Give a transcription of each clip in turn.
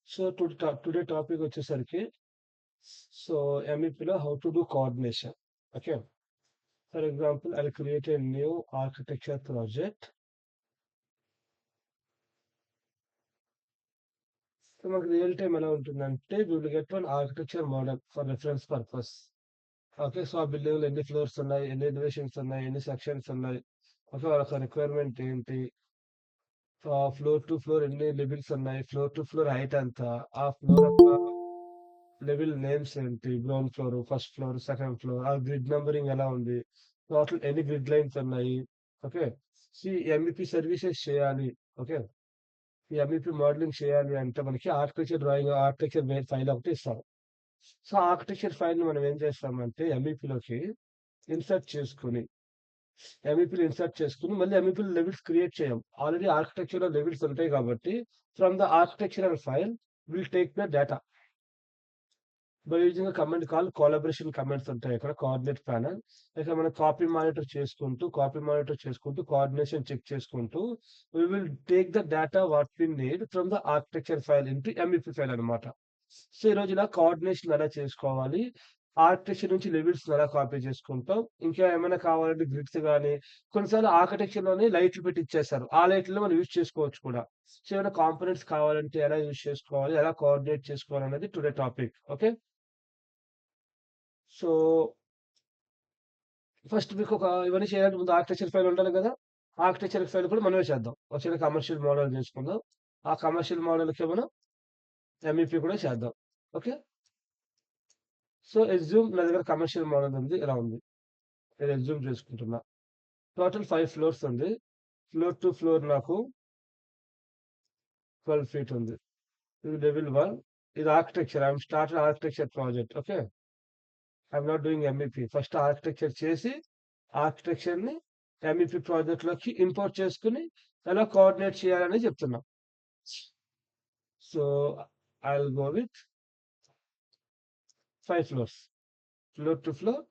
Today topic వచ్చేసరికి MEPలో how to do coordination. Okay. For example, I'll create a new architecture project. So మనకు real time ఎలా ఉంటుందంటే we will get one architecture model for reference purpose. Okay. So ఆ building లో ఎన్ని floors ఉన్నాయి, ఎన్ని elevations ఉన్నాయి, ఎన్ని సెక్షన్స్ ఉన్నాయి, ఓకే, వాళ్ళ రిక్వైర్మెంట్ ఏంటి, ఫ్లోర్ టు ఫ్లోర్ ఎన్ని లెవెల్స్ ఉన్నాయి, ఫ్లోర్ టు ఫ్లోర్ హైట్ ఎంత, ఆ ఫ్లోర్ యొక్క లెవెల్ నేమ్స్ ఏంటి, ground floor, first floor, second floor, ఆ గ్రిడ్ నంబరింగ్ ఎలా ఉంది, టోటల్ ఎన్ని గ్రిడ్ లైన్స్ ఉన్నాయి. ఓకే. ఎంఈపీ సర్వీసెస్ చేయాలి. ఓకే. ఈ ఎంఈపీ మోడలింగ్ చేయాలి అంటే మనకి ఆర్కిటెక్చర్ డ్రాయింగ్, ఆర్కిటెక్చర్ ఫైల్ ఒకటి ఇస్తారు. సో ఆర్కిటెక్చర్ ఫైల్ మనం ఏం చేస్తామంటే ఎంఈపీలోకి ఇన్సర్ట్ చేసుకుని మళ్ళీ ఎంఈపీలో లెవెల్స్ క్రియేట్ చేయం. ఆల్రెడీ ఆర్కిటెక్చర్ లో లెవెల్స్ ఉంటాయి కాబట్టి from the architectural file will take the data by using command call collaboration commands ఉంటాయి. ఇక్కడ కోఆర్డినేట్ ప్యానల్ ఇక్కడ మనం కాపీ మానిటర్ చేసుకుంటూ కోఆర్డినేషన్ చెక్ చేసుకుంటూ we will take the data what we need from the architecture file into MEP file అన్నమాట. So ఈ రోజు ఇలా కోఆర్డినేషన్ ఎలా చేసుకోవాలి, ఆర్కిటెక్చర్ నుంచి లెవెల్స్ ఎలా కాపీ చేసుకుంటాం, ఇంకా ఏమైనా కావాలంటే గ్రిడ్స్ కానీ కొన్నిసార్లు ఆర్కిటెక్చర్ లోనే లైట్లు పెట్టి ఇచ్చేస్తారు, ఆ లైట్లలో మనం యూజ్ చేసుకోవచ్చు కూడా. సో ఏమైనా కాంపోనెంట్స్ కావాలంటే ఎలా యూజ్ చేసుకోవాలి, ఎలా కోఆర్డినేట్ చేసుకోవాలి అనేది today topic. Okay. So first మీకు ఇవన్నీ చేయాలంటే ముందు ఆర్కిటెక్చర్ ఫైల్ ఉండాలి కదా. ఆర్కిటెక్చర్ ఫైల్ కూడా మనమే చేద్దాం. ఒక చిన్న కమర్షియల్ మోడల్ చేసుకుందాం. ఆ కమర్షియల్ మోడల్‌కి మనం MEP కూడా చేద్దాం. ఓకే. సో అస్యూమ్ నా దగ్గర కమర్షియల్ మోడల్ ఉంది. ఇలా ఉంది. నేను అస్యూమ్ చేసుకుంటున్నా. టోటల్ 5 ఫ్లోర్స్ ఉంది. ఫ్లోర్ టు ఫ్లోర్ నాకు 12 ఫీట్ ఉంది. ఇది లెవెల్ 1. ఇది architecture. I am started architecture project. Okay. I am not doing MEP. First architecture చేసి ఆర్కిటెక్చర్‌ని MEP ప్రాజెక్ట్‌లోకి ఇంపోర్ట్ చేసుకొని ఎలా కోఆర్డినేట్ చేయాలని చెప్తున్నా. So I'll go with 5 floors. Floor to floor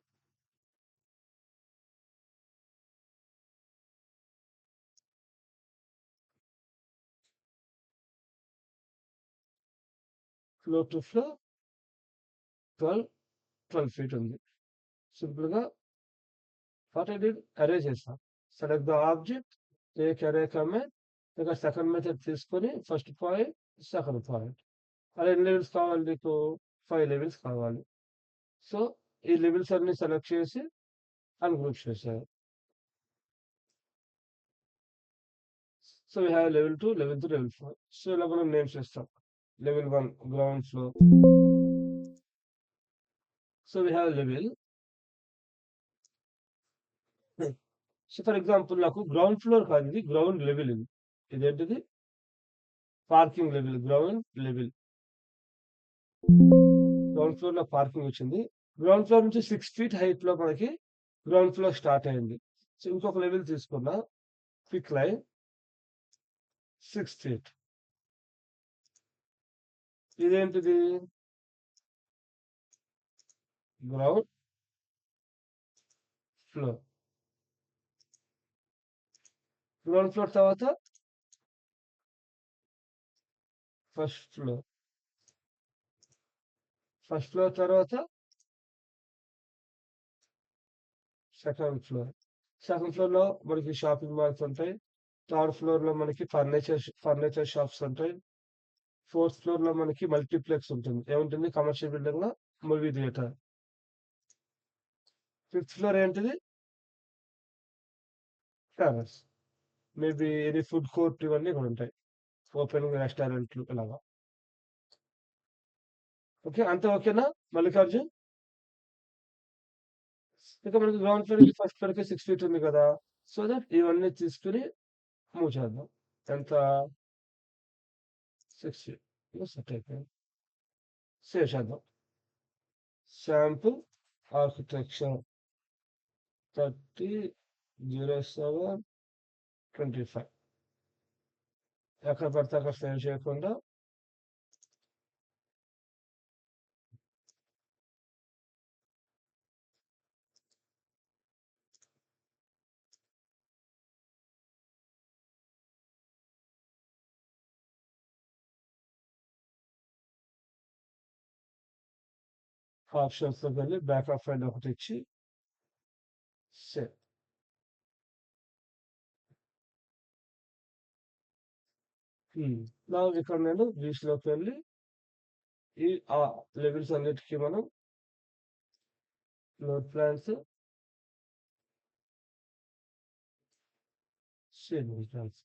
floor to floor 12 feet ఉంది. సింపుల్‌గా వాట్ ఐ డిడ్ అరే చేశా. Select the object, take అరే కమాండ్, ఇక సెకండ్ మెథడ్ తీసుకొని ఫస్ట్ పాయింట్, సెకండ్ పాయింట్. అలా ఎన్ని లెవెల్స్ కావాలి నీకు? 5 లెవెల్స్ కావాలి. సో ఈ లెవెల్స్ అన్ని సెలెక్ట్ చేసి అన్‌గ్రూప్ చేశాను. So we have level 2, level 3, level 4. So ఇలా మనం నేమ్స్ ఇస్తాం. Level 1 ground floor. So we have level. So for example నాకు గ్రౌండ్ ఫ్లోర్ కాదు, ఇది గ్రౌండ్ లెవెల్. ఇదేంటిది? Parking level. Ground level. Ground floor లో పార్కింగ్ వచ్చింది. గ్రౌండ్ ఫ్లోర్ నుంచి 6 ఫీట్ హైట్ లో మనకి గ్రౌండ్ ఫ్లోర్ స్టార్ట్ అయింది. సో ఇంకొక లెవెల్ తీసుకున్నా, క్విక్ లైన్ 6 ఫీట్. ఇదేంటిది? Ground floor. గ్రౌండ్ ఫ్లోర్ తర్వాత ఫస్ట్ ఫ్లోర్. ఫస్ట్ ఫ్లోర్ తర్వాత సెకండ్ ఫ్లోర్. సెకండ్ ఫ్లోర్ లో మనకి షాపింగ్ మాల్స్ ఉంటాయి. థర్డ్ ఫ్లోర్ లో మనకి ఫర్నిచర్ షాప్స్ ఉంటాయి. ఫోర్త్ ఫ్లోర్ లో మనకి మల్టీప్లెక్స్ ఉంటుంది. ఏముంటుంది? కమర్షియల్ బిల్డింగ్ లో మూవీ థియేటర్. ఫిఫ్త్ ఫ్లోర్ ఏంటిది? Terrace. Maybe any food court ఇవన్నీ కూడా ఉంటాయి. ఓపెన్ రెస్టారెంట్లు ఇలాగా. ఓకే. అంతా ఓకేనా మల్లికార్జున్? ఇక మనకి గ్రౌండ్ ఫ్లోర్ కి ఫస్ట్ ఫ్లోర్ కి 6 ఫీట్ ఉంది కదా. సో దట్ ఇవన్నీ తీసుకుని మూవ్ చేద్దాం. ఎంత? 6 ఫీట్. సెట్ అయిపోయింది. సేవ్ చేద్దాం. Sample architecture 30/07/25. ఎక్కడ పడితే అక్కడ సేవ్ చేయకుండా ఆప్షన్స్‌లోకి వెళ్ళి బ్యాకప్ ఫైల్ ఒకటి ఇచ్చి సేవ్. నా ఇక్కడ నేను వ్యూస్‌లోకి వెళ్ళి ఈ లెవెల్స్ అన్నిటికి మనం load plans, save plans.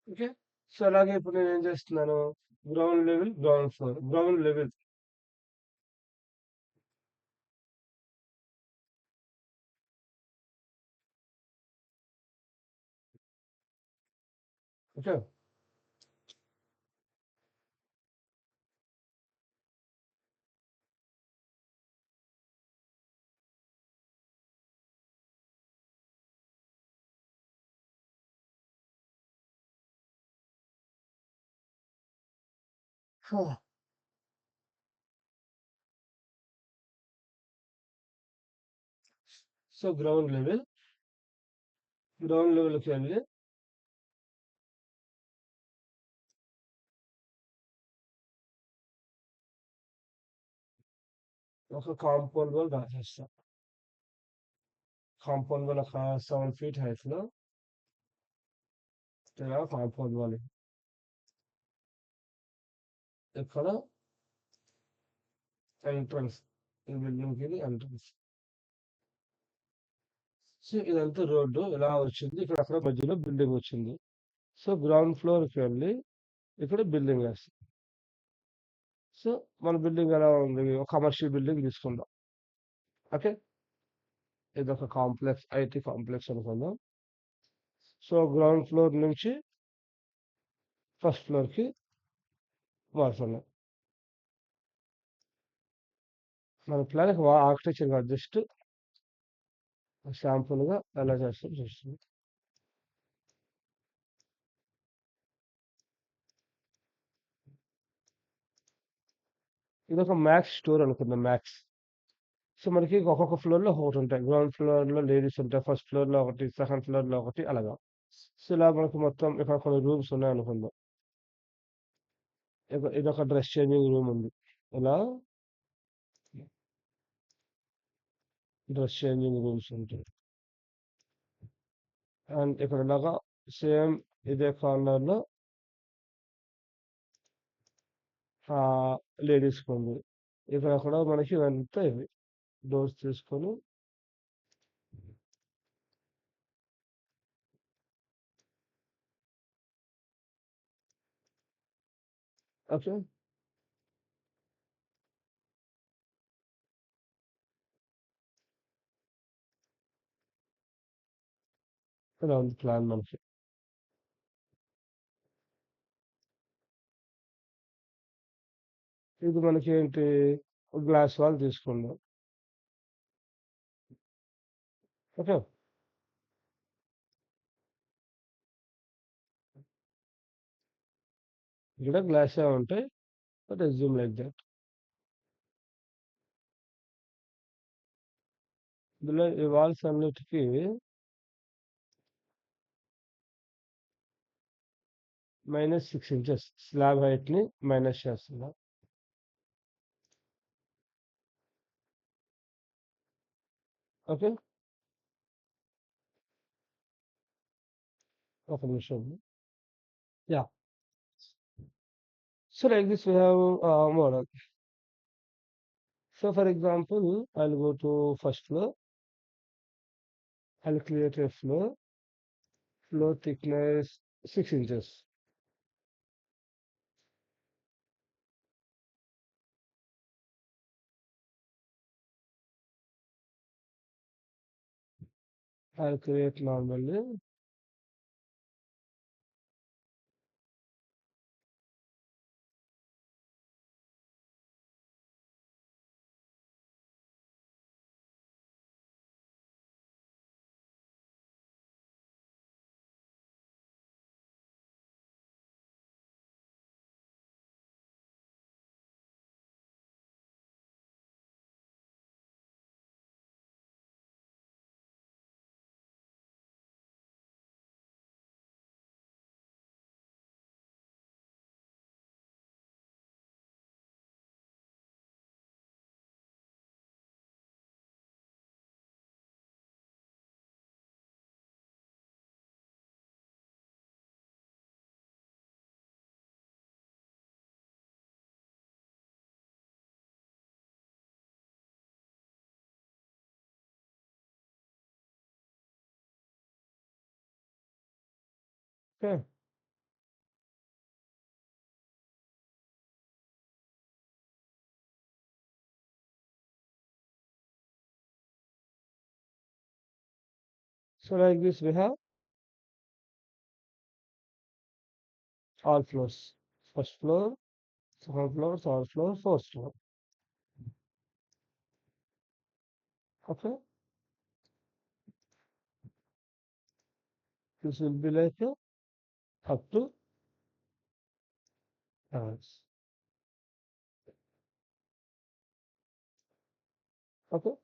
Okay. So, అలాగే ఇప్పుడు నేనేం చేస్తున్నాను, ground level, ground floor. Ground level okay. So, ground లెవెల్‌కి వెళ్ళి ఒక కాంపౌండ్ వాల్ రాసేస్తా. కాంపౌండ్ వాల్ ఒక 7 ఫీట్ హైట్‌లో ఇలా కాంపౌండ్ వాల్. ఇక్కడ ఎంట్రన్స్. ఈ బిల్డింగ్‌కి ఇది ఎంట్రన్స్. సో, ఇదంతా రోడ్డు ఇలా వచ్చింది. ఇక్కడ అక్కడ మధ్యలో బిల్డింగ్ వచ్చింది. సో, గ్రౌండ్ ఫ్లోర్‌కి వెళ్ళి ఇక్కడ బిల్డింగ్ వేస్తాం. సో, మన బిల్డింగ్ ఎలా ఉంది? ఒక కమర్షియల్ బిల్డింగ్ తీసుకుందాం. ఓకే. ఇదొక కాంప్లెక్స్, ఐటీ కాంప్లెక్స్ అనుకుందాం. సో, గ్రౌండ్ ఫ్లోర్ నుంచి ఫస్ట్ ఫ్లోర్‌కి మారుతున్నాం. మన ప్లాన్ ఆర్కిటెక్చర్ కాదు, జస్ట్ శాంపుల్‌గా ఎలా చేస్తాం చూస్తున్నాం. ఇదొక మ్యాక్స్ స్టోర్ అనుకుందాం, మ్యాక్స్. సో, మనకి ఒక్కొక్క ఫ్లోర్‌లో ఒక్కొక్కటుంటాయి. గ్రౌండ్ ఫ్లోర్‌లో లేడీస్ ఉంటాయి. ఫస్ట్ ఫ్లోర్‌లో ఒకటి, సెకండ్ ఫ్లోర్‌లో ఒకటి అలాగా. సో, ఇలా మనకు మొత్తం ఇక్కడ కొన్ని రూమ్స్ ఉన్నాయనుకుందాం. ఇదొక డ్రెస్ చేంజింగ్ రూమ్ ఉంది. ఇలా డ్రెస్ చేంజింగ్ రూమ్స్ ఉంటాయి. అండ్ ఇక్కడ ఇలాగా సేమ్ ఇదే కార్నర్‌లో లేడీస్‌కి ఉంది. ఇక్కడ కూడా మనకి ఇవంతా ఇవి. డోర్స్ తీసుకొని ఓకే. ఇలా ఉంది ప్లాన్ మనకి. ఇది మనకి ఏంటి, గ్లాస్ వాల్ తీసుకుందాం. ఓకే. ఇక్కడ గ్లాసే ఉంటాయి. But assume like that. ఇందులో ఈ వాల్స్ అన్నిటికి -6 ఇంచెస్ స్లాబ్ హైట్‌ని మైనస్ చేస్తున్నా. ఓకే. ఒక నిమిషం. Yeah! So like this we have a model. So for example, I'll go to first floor. I'll create a floor. Floor thickness 6 inches. I'll create normally. Okay. So like this, we have all floors. First floor, second floor, third floor, fourth floor. Okay. This will be like up to hours. Okay.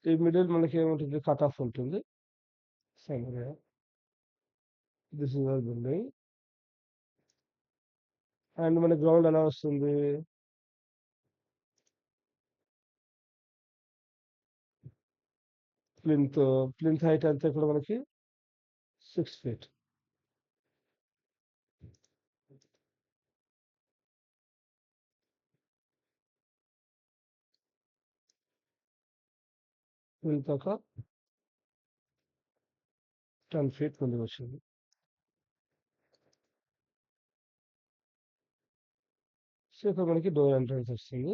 ఈ middle మనకి ఏముంటుంది cut off ఉంటుంది. Somewhere. This is our building. And మన ground ఎలా వస్తుంది? Plinth plinth height అంతా కూడా మనకి 6 feet. ప్లింత్ ఒక 10 feet ముందుకు వచ్చింది. సో ఇక్కడ మనకి డోర్ ఎంట్రన్స్ వస్తుంది.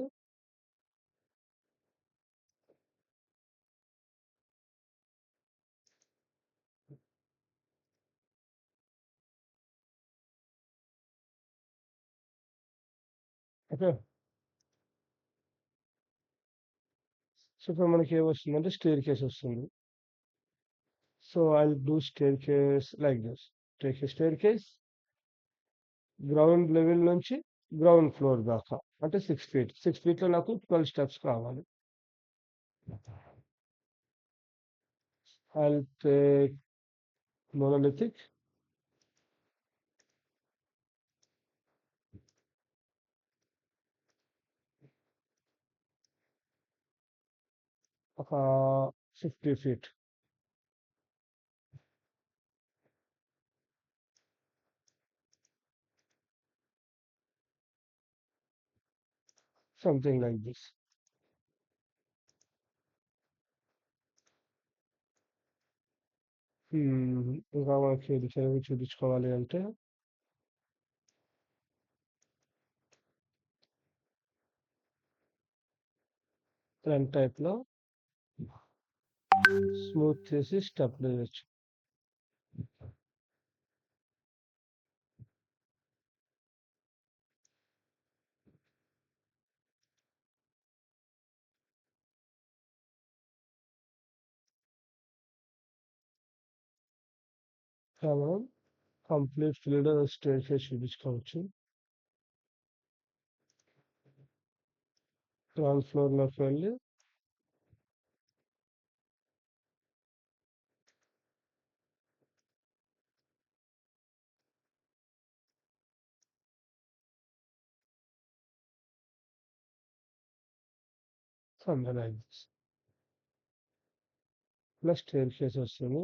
ఓకే. సో ఇక్కడ మనకి ఏమొస్తుందంటే స్టేర్ కేస్ వస్తుంది. So I do staircase like this. Take a staircase ground level నుంచి గ్రౌండ్ ఫ్లోర్ దాకా అంటే 6 feet. 6 feet లో నాకు 12 steps కావాలి. I take monolithic. ఒక 50 feet. Something like this. ఇంకా మనకి ఇది చదివి చూపించుకోవాలి అంటే ఫ్రంట్ టైప్ లో స్మూత్ చేసి స్టెప్ వేయచ్చు. మనం కంప్లీట్ ఫీల్డ్ స్టేర్ కేస్ చూపించుకోవచ్చు. గ్రౌండ్ ఫ్లోర్ లోకి వెళ్ళి something like this. Plus staircase వస్తుంది.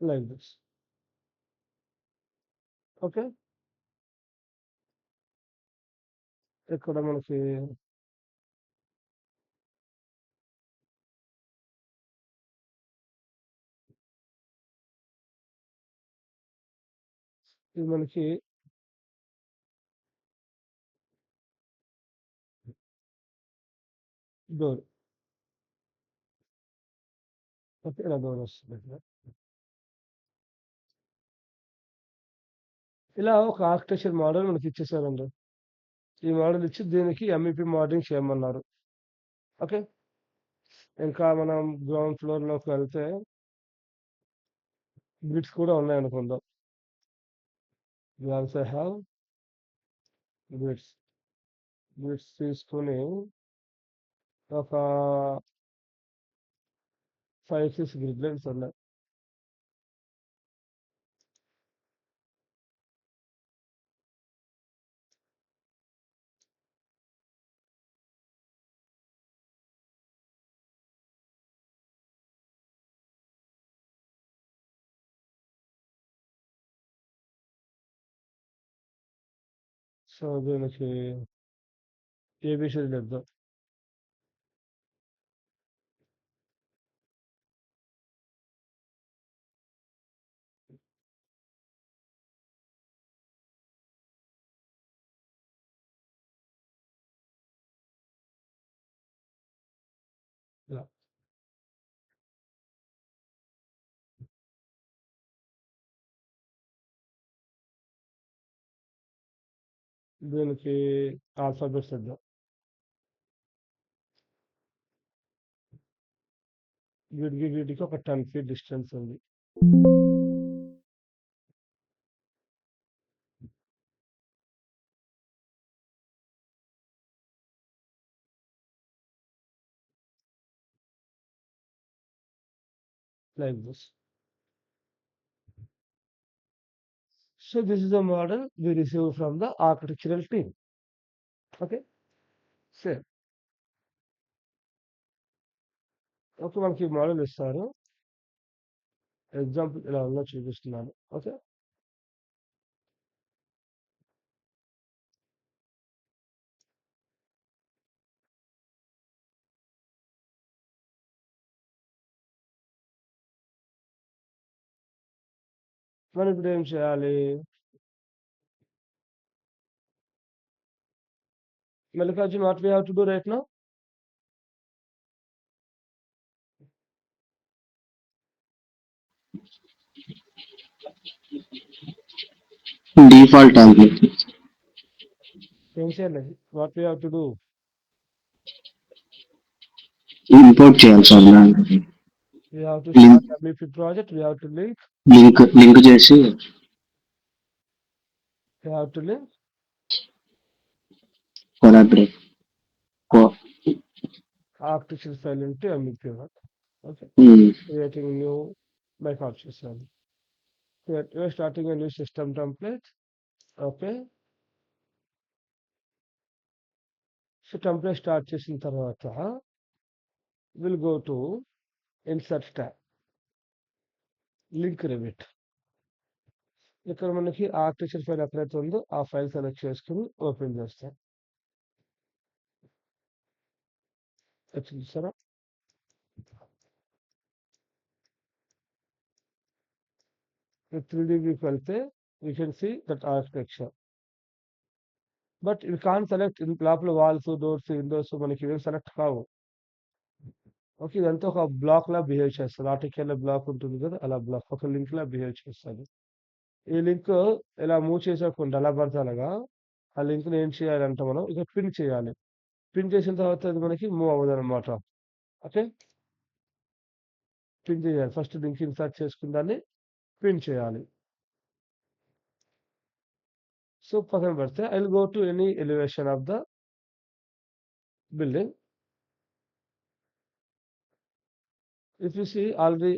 Like this. ఓకే. ఇక్కడ మనకి ఇది మనకి డోర్. ఓకే. ఇలా డోర్ వస్తుంది ఇక్కడ. ఇలా ఒక ఆర్కిటెక్చర్ మోడల్ మనకి ఇచ్చేసారండి. ఈ మోడల్ ఇచ్చి దీనికి ఎంఈపీ మోడలింగ్ చేయమన్నారు. ఓకే. ఇంకా మనం గ్రౌండ్ ఫ్లోర్ లోకి వెళ్తే గ్రిడ్స్ కూడా ఉన్నాయనుకుందాం. We also have grids. Grids తీసుకొని ఒక 5-6 గ్రిడ్ లైన్స్ ఉన్నాయి. సో దీనికి ఏబిసిడి ఇద్దాం. ఇలా దీనికి ఆల్ఫాబెట్స్ ఇద్దాం. వీటికి ఒక 10 feet డిస్టెన్స్ ఉంది. Like this. So this is the model we received from the architectural team. Okay, same. Okay, మనకి మోడల్ ఇస్తారు. ఎగ్జాంపుల్ ఇలా ఉందో చూపిస్తున్నాను. ఓకే, మనం ఇప్పుడు ఏం చేయాలి? Mallikarjun, what we have to do right now? Default template. ఏం చేయాలి? What we have to do? Import చేయాలి సార్ దానికి. We have to start MEP project. We have to link. Link చేసి We have to link. Collaborate Architecture file into MEP. Okay, creating new Microsoft file. We are starting a new system template. Okay, so template start చేసిన తర్వాత will go to insert tab, link rivet. ఇక్కడ మనకి architecture file ఎక్కడైతే ఉందో ఆ file select చేసుకుని open చేస్తాం. వచ్చింది సరే. త్రీడీకి వెళ్తే you can see that architecture, but you can select లోపల వాల్స్, డోర్స్, విండోస్ మనకి ఇవేం సెలెక్ట్ కావు. ఓకే, ఇదంతా ఒక బ్లాక్ లా బిహేవ్ చేస్తుంది. ఆర్టికల్ బ్లాక్ ఉంటుంది కదా, అలా బ్లాక్ ఒక లింక్ లా బిహేవ్ చేస్తుంది. ఈ లింక్ ఇలా మూవ్ చేసేకుండా అలా పడితే అలాగా ఆ లింక్ ఏం చేయాలంటే మనం ఇక పిన్ చేయాలి. పిన్ చేసిన తర్వాత అది మనకి మూవ్ అవ్వదు అనమాట. ఓకే, పిన్ చేయాలి. ఫస్ట్ లింక్ ఇన్సర్ట్ చేసుకుని దాన్ని పిన్ చేయాలి. సో పక్కన పెడితే I will go to any elevation of the building. If you see already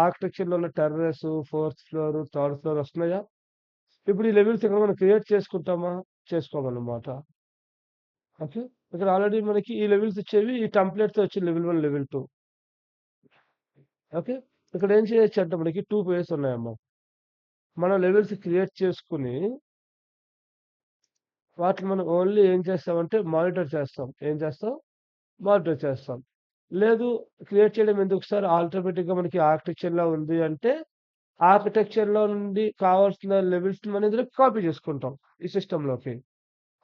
architecture లో ఉన్న terrace, 4th floor, 3rd floor వస్తున్నాయా? ఇప్పుడు ఈ లెవెల్స్ ఇక్కడ మనం క్రియేట్ చేసుకుంటామా? చేసుకోమన్నమాట. ఓకే, ఇక్కడ ఆల్రెడీ మనకి ఈ లెవెల్స్ ఇచ్చేవి ఈ టెంప్లెట్ తో వచ్చి లెవెల్ 1, లెవెల్ 2. ఓకే, ఇక్కడ ఏం చేయొచ్చు అంటే మనకి 2 ways ఉన్నాయమ్మా. మనం లెవెల్స్ క్రియేట్ చేసుకుని వాటిని మనం ఓన్లీ ఏం చేస్తామంటే మానిటర్ చేస్తాం. ఏం చేస్తాం? మానిటర్ చేస్తాం. లేదు, క్రియేట్ చేయడం ఎందుకు సార్, ఆటోమేటిక్గా మనకి ఆర్కిటెక్చర్లో ఉంది అంటే ఆర్కిటెక్చర్లో నుండి కావాల్సిన లెవెల్స్ మనం ఇందులో కాపీ చేసుకుంటాం ఈ సిస్టంలోకి.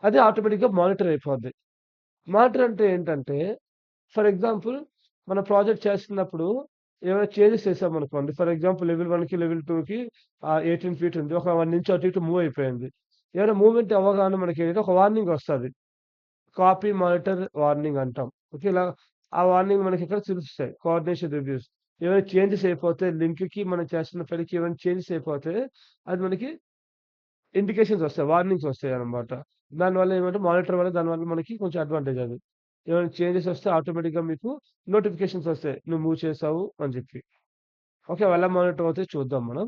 అది ఆటోమేటిక్గా మానిటర్ అయిపోద్ది. మానిటర్ అంటే ఏంటంటే, ఫర్ ఎగ్జాంపుల్ మన ప్రాజెక్ట్ చేస్తున్నప్పుడు ఏమైనా చేంజెస్ చేసామనుకోండి. ఫర్ ఎగ్జాంపుల్ లెవెల్ 1కి లెవెల్ 2కి 18 feet ఉంది. ఒక 1 inch అటు ఇటు మూవ్ అయిపోయింది. ఏమైనా మూవ్మెంట్ అవ్వగానే మనకి ఏంటంటే ఒక వార్నింగ్ వస్తుంది. కాపీ మానిటర్ వార్నింగ్ అంటాం. ఓకే, ఇలా ఆ వార్నింగ్ మనకి ఇక్కడ చూపిస్తాయి. కోఆర్డినేషన్ రివ్యూస్ ఏమైనా చేంజెస్ అయిపోతే లింక్కి మనం చేస్తున్న ఫైల్కి ఏమైనా చేంజెస్ అయిపోతే అది మనకి ఇండికేషన్స్ వస్తాయి, వార్నింగ్స్ వస్తాయి అనమాట. దానివల్ల ఏమంటే మానిటర్ వల్ల దానివల్ల మనకి కొంచెం అడ్వాంటేజ్ అది. ఏమైనా చేంజెస్ వస్తే ఆటోమేటిక్‌గా మీకు నోటిఫికేషన్స్ వస్తాయి. నువ్వు మూవ్ చేసావు అని చెప్పి. ఓకే. అవి ఎలా మానిటర్ అవుతాయో చూద్దాం మనం.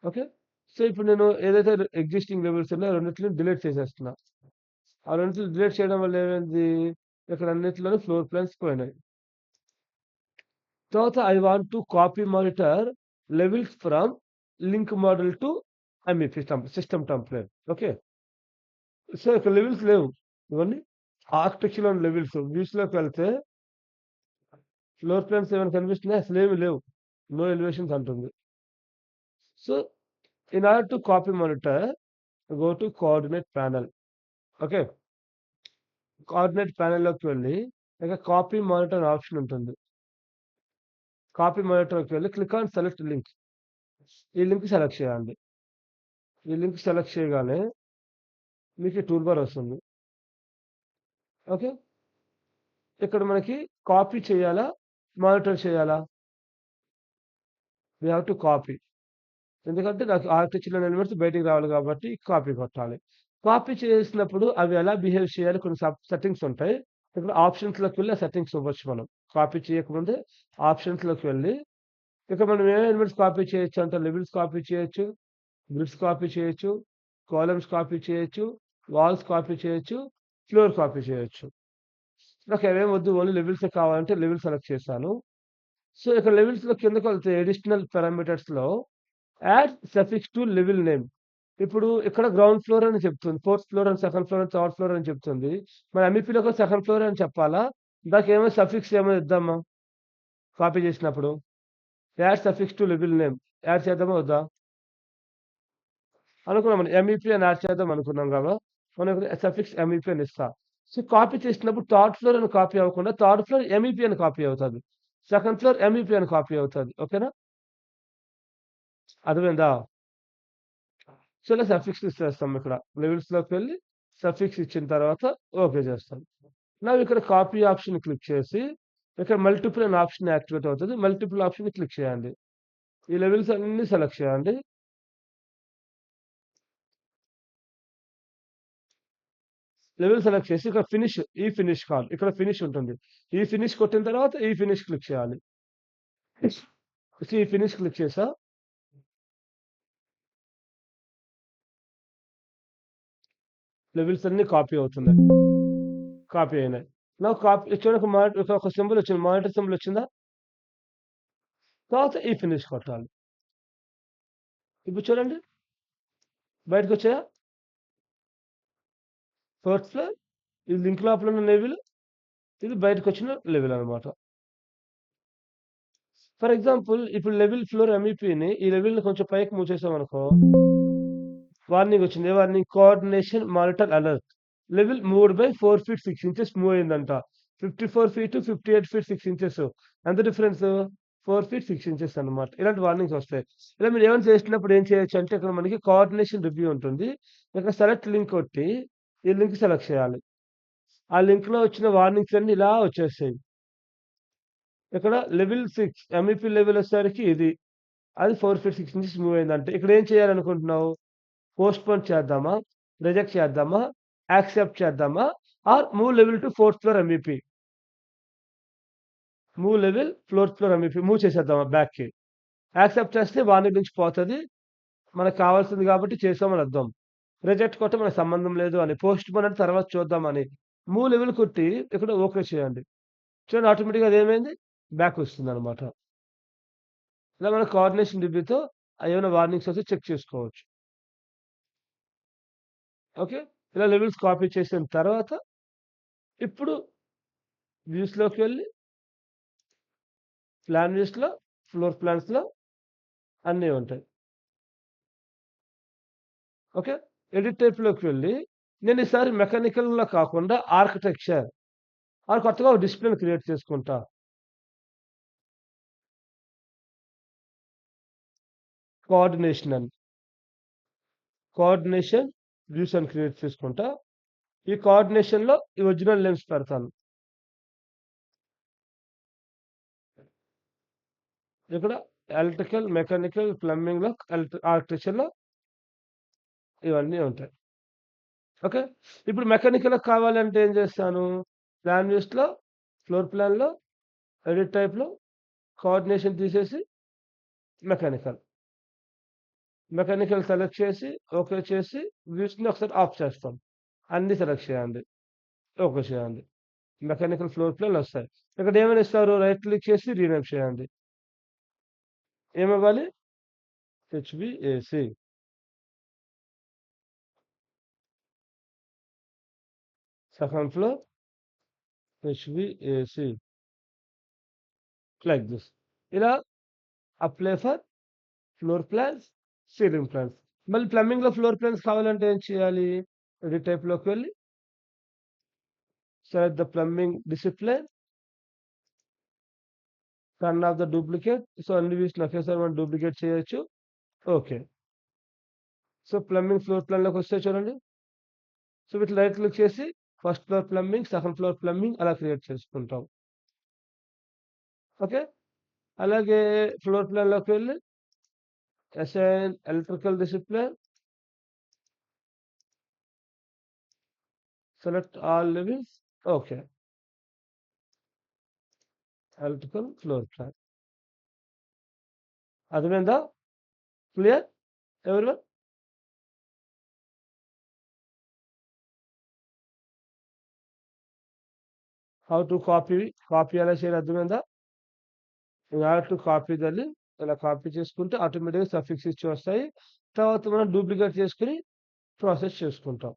ఓకే. సో, ఇప్పుడు నేను ఏదైతే ఎగ్జిస్టింగ్ లెవెల్స్ ఉన్నాయో రెండిటిని డిలీట్ చేసేస్తున్నా. ఆ రెండిటిని డిలీట్ చేయడం వల్ల ఏమైంది? ఇక్కడ అన్నిట్లోని ఫ్లోర్ ప్లాన్స్ పోయినాయి. తర్వాత I want to copy monitor levels from link model to MEP system template. Okay. So, ఇక్కడ లెవెల్స్ లేవు. ఇవన్నీ ఆర్కిటెక్చర్‌లోని లెవెల్స్. వ్యూస్‌లోకి వెళ్తే ఫ్లోర్ ప్లాన్స్ ఏమైనా కనిపిస్తున్నాయా? అసలేమి లేవు. నో ఎలివేషన్స్ అంటుంది. So, in order to copy monitor go to coordinate panel. Okay. Coordinate ప్యానెల్‌లోకి వెళ్లి ఇక కాపీ మానిటర్ ఆప్షన్ ఉంటుంది. కాపీ మానిటర్‌లోకి వెళ్లి క్లిక్ ఆన్ సెలెక్ట్ లింక్. ఈ లింక్ సెలెక్ట్ చేయండి. ఈ లింక్ సెలెక్ట్ చేయగానే మీకు ఈ టూల్ బార్ వస్తుంది. ఓకే. ఇక్కడ మనకి కాపీ చేయాలా? మానిటర్ చేయాలా? We have to copy. ఎందుకంటే నాకు ఆర్టిఫిషియల్ ఎలిమెంట్స్ బయటికి రావాలి కాబట్టి కాపీ కొట్టాలి. కాపీ చేసినప్పుడు అవి ఎలా బిహేవ్ చేయాలి కొన్ని సెట్టింగ్స్ ఉంటాయి. ఇక్కడ ఆప్షన్స్‌లోకి వెళ్లి ఆ సెట్టింగ్స్ ఇవ్వచ్చు మనం. కాపీ చేయకముందే ఆప్షన్స్‌లోకి వెళ్లి ఇక మనం ఏ ఎలిమెంట్స్ కాపీ చేయొచ్చు అంటే లెవెల్స్ కాపీ చేయొచ్చు, గ్రిడ్స్ కాపీ చేయొచ్చు, కాలమ్స్ కాపీ చేయొచ్చు, వాల్స్ కాపీ చేయొచ్చు, ఫ్లోర్ కాపీ చేయొచ్చు. నాకు అవేం వద్దు ఓన్లీ లెవెల్సే కావాలంటే లెవెల్ సెలెక్ట్ చేశాను. సో, ఇక్కడ లెవెల్స్‌లో కిందకెళ్తే అడిషనల్ పారామీటర్స్‌లో add suffix to level name. ఇప్పుడు ఇక్కడ గ్రౌండ్ ఫ్లోర్ అని చెప్తుంది. ఫోర్త్ ఫ్లోర్ అని, సెకండ్ ఫ్లోర్ అని, థర్డ్ ఫ్లోర్ అని చెప్తుంది. మరి ఎంఈపీలో కూడా సెకండ్ ఫ్లోర్ అని చెప్పాలా? దానికేమైనా సఫిక్స్ ఏమైనా ఇద్దామా? కాపీ చేసినప్పుడు. Add suffix to level name. Add చేద్దామా వద్దా? అనుకున్నాం. ఎంఈపీ అని యాడ్ చేద్దాం అనుకున్నాం గదా! మనం ఇక్కడ సఫిక్స్ ఎంఈపీ అని ఇస్తా. సో, కాపీ చేసినప్పుడు థర్డ్ ఫ్లోర్ అని కాపీ అవ్వకుండా థర్డ్ ఫ్లోర్ ఎంఈపీ అని కాపీ అవుతది. సెకండ్ ఫ్లోర్ ఎంఈపీ అని కాపీ అవుతది. ఓకేనా? అర్థమైందా? సో, ఇలా సఫిక్స్ ఇచ్చేస్తాం ఇక్కడ. లెవెల్స్‌లోకి వెళ్లి సఫిక్స్ ఇచ్చిన తర్వాత ఓకే చేస్తాం. నౌ ఇక్కడ కాపీ ఆప్షన్ క్లిక్ చేసి ఇక్కడ మల్టిపుల్ అనే ఆప్షన్ యాక్టివేట్ అవుతది. మల్టిపుల్ ఆప్షన్‌ని క్లిక్ చేయండి. ఈ లెవెల్స్ అన్నీ సెలెక్ట్ చేయండి. లెవెల్ సెలెక్ట్ చేసి ఇక్కడ ఫినిష్ ఈ ఫినిష్ కాల్. ఇక్కడ ఫినిష్ ఉంటుంది. ఈ ఫినిష్ కొట్టిన తర్వాత ఈ ఫినిష్ క్లిక్ చేయాలి. ఈ ఫినిష్ క్లిక్ చేసా. లెవెల్స్ అన్నీ కాపీ అవుతున్నాయి. కాపీ అయినాయి. నౌ కాపీ చూడండి ఒక సింబల్ వచ్చింది. మానిటర్ సింబల్ వచ్చిందా? తర్వాత ఈ ఫినిష్ కొట్టాలి. ఇప్పుడు చూడండి. బయటకొచ్చాయా? ఫోర్త్ ఫ్లోర్ ఇది లింక్ లోపల ఉన్న లెవెల్. ఇది బయటకొచ్చిన లెవెల్ అన్నమాట. ఫర్ ఎగ్జాంపుల్ ఇప్పుడు లెవెల్ ఫ్లోర్ ఎంఈపీని ఈ లెవెల్‌ని కొంచెం పైకి మూవ్ చేసామనుకో వార్నింగ్ వచ్చింది. ఏ warning? Coordination monitor alert. Level moved by 4 feet 6 inches move అయిందంట. 54 ఫీట్, 58 ఫీట్ 6 ఇంచెస్. ఎంత డిఫరెన్స్? 4 ఫీట్ 6 ఇంచెస్ అన్నమాట. ఇలాంటి వార్నింగ్స్ వస్తాయి. ఇలా మీరు ఏమైనా చేసినప్పుడు ఏం చేయొచ్చు అంటే ఇక్కడ మనకి కోఆర్డినేషన్ రివ్యూ ఉంటుంది. ఇక్కడ సెలెక్ట్ లింక్ కొట్టి ఈ లింక్ సెలెక్ట్ చేయాలి. ఆ లింక్‌లో వచ్చిన వార్నింగ్స్ అన్నీ ఇలా వచ్చేస్తాయి. ఇక్కడ లెవెల్ 6 ఎంఈపీ లెవెల్ వచ్చేసరికి ఇది. అది 4 ఫీట్ 6 ఇంచెస్ మూవ్ అయిందంటే ఇక్కడ ఏం చేయాలనుకుంటున్నావు? పోస్ట్‌పోన్ చేద్దామా? రిజెక్ట్ చేద్దామా? యాక్సెప్ట్ చేద్దామా? Or move level to fourth floor MEP. Move level fourth floor MEP move చేసేద్దామా బ్యాక్‌కి. యాక్సెప్ట్ చేస్తే వార్నింగ్ నుంచి పోతది. మనకు కావాల్సింది కాబట్టి చేసామని అర్థం. రిజెక్ట్ కొడితే మనకు సంబంధం లేదు అని. పోస్ట్‌పోన్ అంటే తర్వాత చూద్దామని. మూవ్ లెవెల్ కొట్టి ఇక్కడ ఓకే చేయండి. చూడండి ఆటోమేటిక్‌గా అదేమైంది? బ్యాక్ వస్తుందన్నమాట. ఇలా మన కోఆర్డినేషన్ రివ్యూతో ఏమైనా వార్నింగ్స్ వస్తే చెక్ చేసుకోవచ్చు. ఓకే. ఇలా లెవెల్స్ కాపీ చేసిన తర్వాత ఇప్పుడు వ్యూస్‌లోకి వెళ్లి ప్లాన్ వ్యూస్‌లో, ఫ్లోర్ ప్లాన్స్‌లో అన్నీ ఉంటాయి. ఓకే. ఎడిట్ టైప్‌లోకి వెళ్లి నేను ఈసారి మెకానికల్‌లో కాకుండా ఆర్కిటెక్చర్ కొత్తగా ఒక డిసిప్లిన్ క్రియేట్ చేసుకుంటా. కోఆర్డినేషన్ అని. కోఆర్డినేషన్ వ్యూస్ అని క్రియేట్ చేసుకుంటా. ఈ కోఆర్డినేషన్‌లో ఈ ఒరిజినల్ నేమ్స్ పెడతాను. ఇక్కడ ఎలక్ట్రికల్, మెకానికల్, ప్లంబింగ్‌లో ఆర్కిటెక్చర్‌లో ఇవన్నీ ఉంటాయి. ఓకే. ఇప్పుడు మెకానికల్ కావాలంటే ఏం చేస్తాను? ప్లాన్ వ్యూస్‌లో, ఫ్లోర్ ప్లాన్‌లో, ఎడిట్ టైప్‌లో కోఆర్డినేషన్ తీసేసి మెకానికల్. మెకానికల్ సెలెక్ట్ చేసి, ఓకే చేసి వ్యూస్‌ని ఒకసారి ఆఫ్ చేస్తాం. అన్నీ సెలెక్ట్ చేయండి. ఓకే చేయండి. మెకానికల్ ఫ్లోర్ ప్లాన్‌లొస్తాయి. ఇక్కడ ఏమని ఇస్తారు? రైట్ క్లిక్ చేసి రీనేమ్ చేయండి. ఏమివ్వాలి? HVAC. Second floor HVAC. Like this. ఇలా apply for floor plans, ceiling plans. మళ్ళీ ప్లంబింగ్‌లో ఫ్లోర్ ప్లాన్స్ కావాలంటే ఏం చేయాలి? ఎడిట్ టైప్‌లోకి వెళ్ళి select the plumbing discipline, turn off the duplicate. So, అన్ని వ్యూస్‌ని ఒకేసారి మనం డూప్లికేట్ చేయొచ్చు. ఓకే. సో, ప్లంబింగ్ ఫ్లోర్ ప్లాన్‌లోకొస్తే చూడండి. సో, వీటిని రైట్ క్లిక్ చేసి first floor plumbing, second floor plumbing అలా క్రియేట్ చేసుకుంటాం. ఓకే. అలాగే ఫ్లోర్ ప్లాన్‌లోకి వెళ్ళి assign electrical discipline, select all livings. Okay. Electrical floor plan. అర్థమైందా? Clear everyone? How to copy ఎలా చేయాలో అర్థమైందా? In order to copy the link ఇలా కాపీ చేసుకుంటే ఆటోమేటిక్‌గా సఫిక్స్ ఇచ్చి వస్తాయి. తర్వాత మనం డూప్లికేట్ చేసుకొని ప్రాసెస్ చేసుకుంటాం.